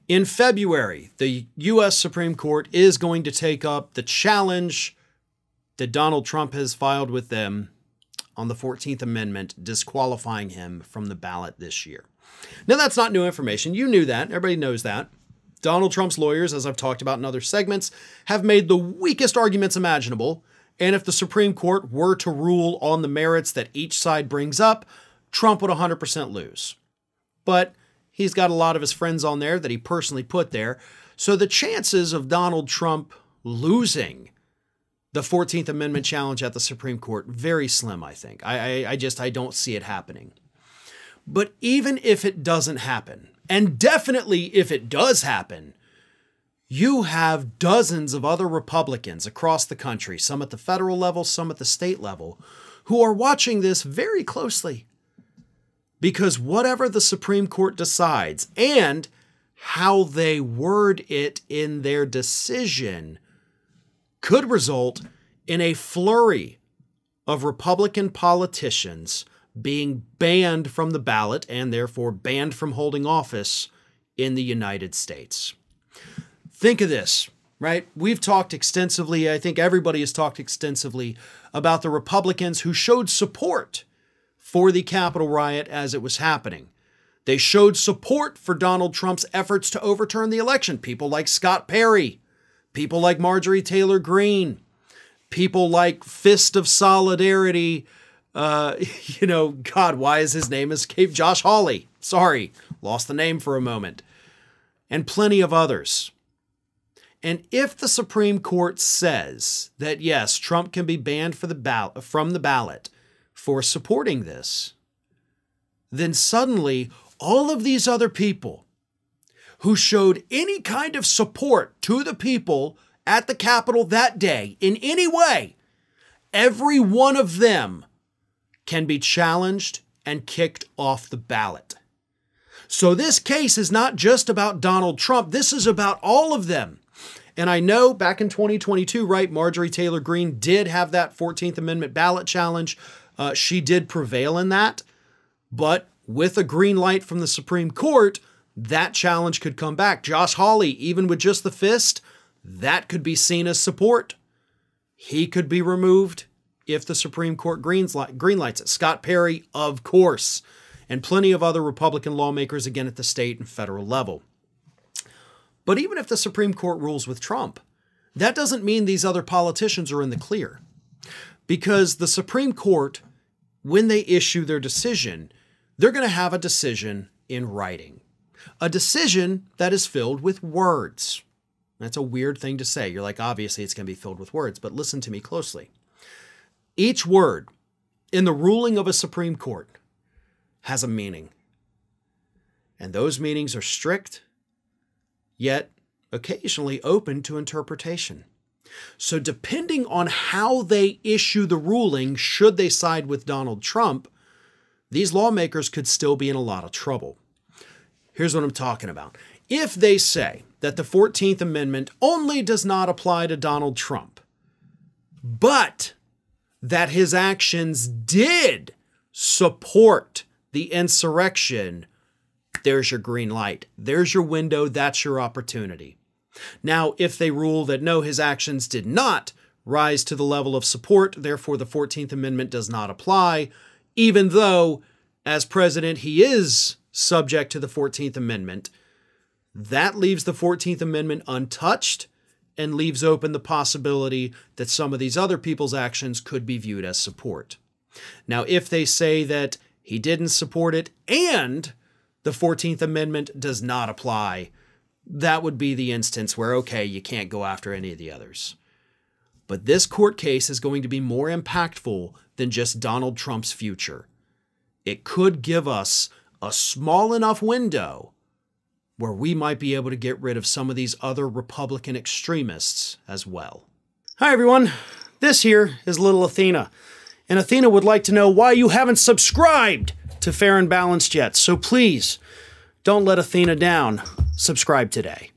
In February, the U.S. Supreme Court is going to take up the challenge that Donald Trump has filed with them on the 14th Amendment, disqualifying him from the ballot this year. Now, that's not new information. You knew that. Everybody knows that. Donald Trump's lawyers, as I've talked about in other segments, have made the weakest arguments imaginable. And if the Supreme Court were to rule on the merits that each side brings up, Trump would 100% lose. But he's got a lot of his friends on there that he personally put there. So the chances of Donald Trump losing the 14th Amendment challenge at the Supreme Court, very slim, I think. I don't see it happening. But even if it doesn't happen, and definitely if it does happen, you have dozens of other Republicans across the country, some at the federal level, some at the state level, who are watching this very closely. Because whatever the Supreme Court decides and how they word it in their decision could result in a flurry of Republican politicians being banned from the ballot and therefore banned from holding office in the United States. Think of this, right? We've talked extensively, I think everybody has talked extensively about the Republicans who showed support for the Capitol riot as it was happening. They showed support for Donald Trump's efforts to overturn the election. People like Scott Perry, people like Marjorie Taylor Greene, people like Fist of Solidarity, God, why is his name escaped? Josh Hawley. Sorry, lost the name for a moment. And plenty of others. And if the Supreme Court says that, yes, Trump can be banned from the ballot for supporting this, then suddenly all of these other people who showed any kind of support to the people at the Capitol that day in any way, every one of them can be challenged and kicked off the ballot. So this case is not just about Donald Trump. This is about all of them. And I know back in 2022, right, Marjorie Taylor Greene did have that 14th Amendment ballot challenge. She did prevail in that. But with a green light from the Supreme Court, that challenge could come back. Josh Hawley, even with just the fist, that could be seen as support. He could be removed if the Supreme Court greenlights it. Scott Perry, of course, and plenty of other Republican lawmakers, again, at the state and federal level. But even if the Supreme Court rules with Trump, that doesn't mean these other politicians are in the clear. Because the Supreme Court, when they issue their decision, they're going to have a decision in writing. A decision that is filled with words. That's a weird thing to say. You're like, obviously it's going to be filled with words, but listen to me closely. Each word in the ruling of a Supreme Court has a meaning. And those meanings are strict, yet occasionally open to interpretation. So depending on how they issue the ruling, should they side with Donald Trump, these lawmakers could still be in a lot of trouble. Here's what I'm talking about. If they say that the 14th Amendment only does not apply to Donald Trump, but that his actions did support the insurrection, there's your green light. There's your window. That's your opportunity. Now, if they rule that no, his actions did not rise to the level of support, therefore the 14th Amendment does not apply, even though, as president, he is subject to the 14th Amendment, that leaves the 14th Amendment untouched and leaves open the possibility that some of these other people's actions could be viewed as support. Now, if they say that he didn't support it and the 14th Amendment does not apply, that would be the instance where, okay, you can't go after any of the others. But this court case is going to be more impactful than just Donald Trump's future. It could give us a small enough window where we might be able to get rid of some of these other Republican extremists as well. Hi, everyone. This here is little Athena. And Athena would like to know why you haven't subscribed to Fair and Balanced yet. So please, don't let Athena down. Subscribe today.